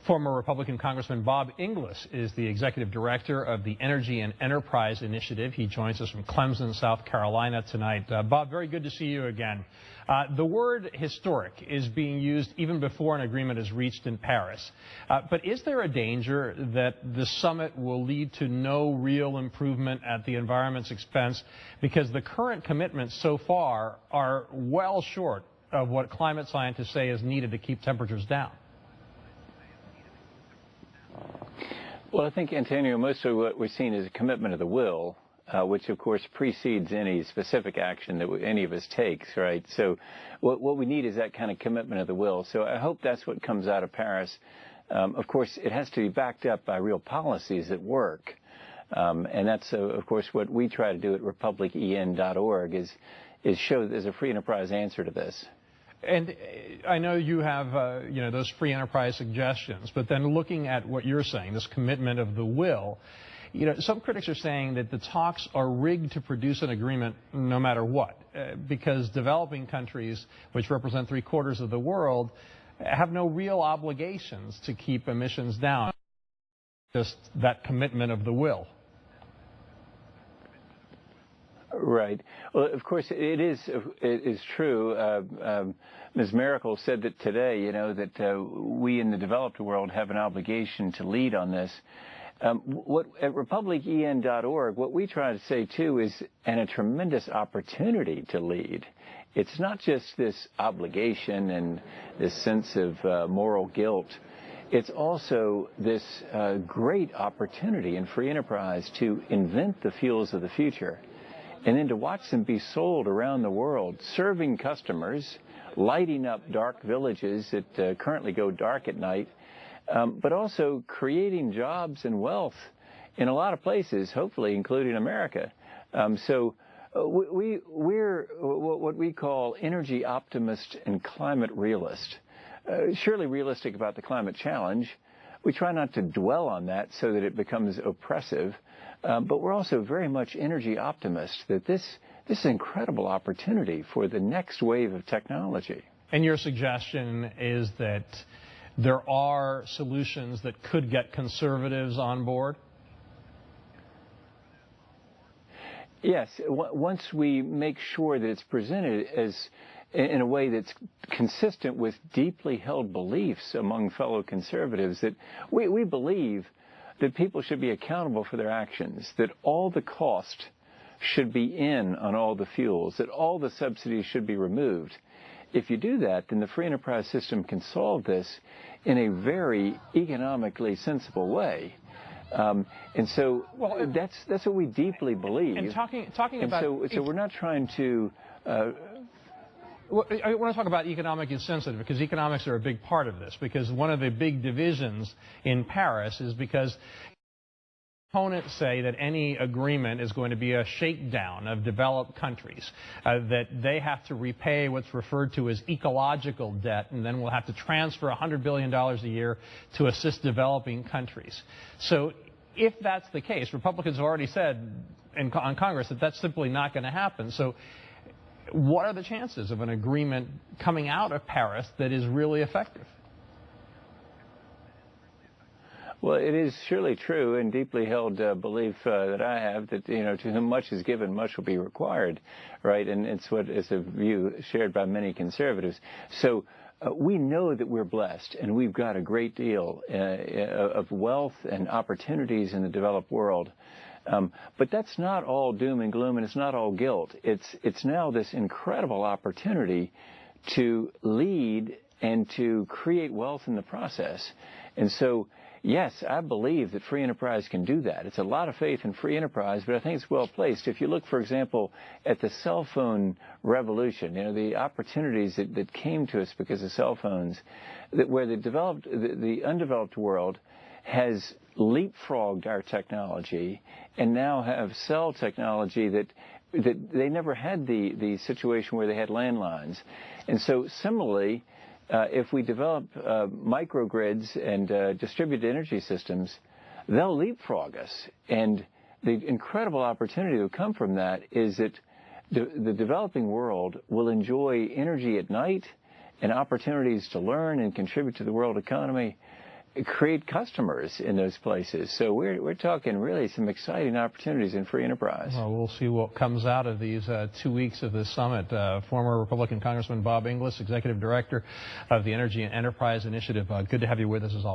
Former Republican Congressman Bob Inglis is the executive director of the Energy and Enterprise Initiative. He joins us from Clemson, South Carolina tonight. Bob, very good to see you again. The word historic is being used even before an agreement is reached in Paris. But is there a danger that the summit will lead to no real improvement at the environment's expense because the current commitments so far are well short of what climate scientists say is needed to keep temperatures down? Well, I think, Antonio, most of what we're seeing is a commitment of the will, which, of course, precedes any specific action that any of us takes, right? So what we need is that kind of commitment of the will. So I hope that's what comes out of Paris. Of course, it has to be backed up by real policies that work. And that's, of course, what we try to do at republicen.org is show that there's a free enterprise answer to this. And I know you have, those free enterprise suggestions, but then looking at what you're saying, this commitment of the will, some critics are saying that the talks are rigged to produce an agreement no matter what, because developing countries, which represent 3/4 of the world, have no real obligations to keep emissions down, just that commitment of the will. Right. Well, of course, it is true. Ms. Miracle said that today, that we in the developed world have an obligation to lead on this. At republicen.org, what we try to say, too, is a tremendous opportunity to lead. It's not just this obligation and this sense of moral guilt. It's also this great opportunity in free enterprise to invent the fuels of the future, and then to watch them be sold around the world, serving customers, lighting up dark villages that currently go dark at night, but also creating jobs and wealth in a lot of places, hopefully including America. So we're what we call energy optimist and climate realist. Surely realistic about the climate challenge. We try not to dwell on that so that it becomes oppressive. But we're also very much energy optimists that this is an incredible opportunity for the next wave of technology. And your suggestion is that there are solutions that could get conservatives on board? Yes. Once we make sure that it's presented as in a way that's consistent with deeply held beliefs among fellow conservatives, that we believe that people should be accountable for their actions, that all the cost should be in on all the fuels, that all the subsidies should be removed. If you do that, then the free enterprise system can solve this in a very economically sensible way. And so that's what we deeply believe. And talking about... So we're not trying to... I want to talk about economic incentive, because economics are a big part of this, because one of the big divisions in Paris is because opponents say that any agreement is going to be a shakedown of developed countries, that they have to repay what's referred to as ecological debt, and then we'll have to transfer $100 billion a year to assist developing countries. So if that's the case, Republicans have already said on Congress that that's simply not going to happen. So what are the chances of an agreement coming out of Paris that is really effective? Well, it is surely true and deeply held belief that I have that, to whom much is given, much will be required, right? And it's what is a view shared by many conservatives. So we know that we're blessed and we've got a great deal of wealth and opportunities in the developed world. But that's not all doom and gloom, and it's not all guilt. It's now this incredible opportunity to lead and to create wealth in the process. And so, yes, I believe that free enterprise can do that. It's a lot of faith in free enterprise, but I think it's well placed. If you look, for example, at the cell phone revolution, the opportunities that came to us because of cell phones, where the undeveloped world has leapfrogged our technology and now have cell technology that they never had the situation where they had landlines. And so similarly, if we develop microgrids and distributed energy systems, they'll leapfrog us. And the incredible opportunity that will come from that is that the developing world will enjoy energy at night and opportunities to learn and contribute to the world economy create customers in those places. So we're talking really some exciting opportunities in free enterprise. Well, we'll see what comes out of these 2 weeks of this summit. Former Republican Congressman Bob Inglis, Executive Director of the Energy and Enterprise Initiative. Good to have you with us as always.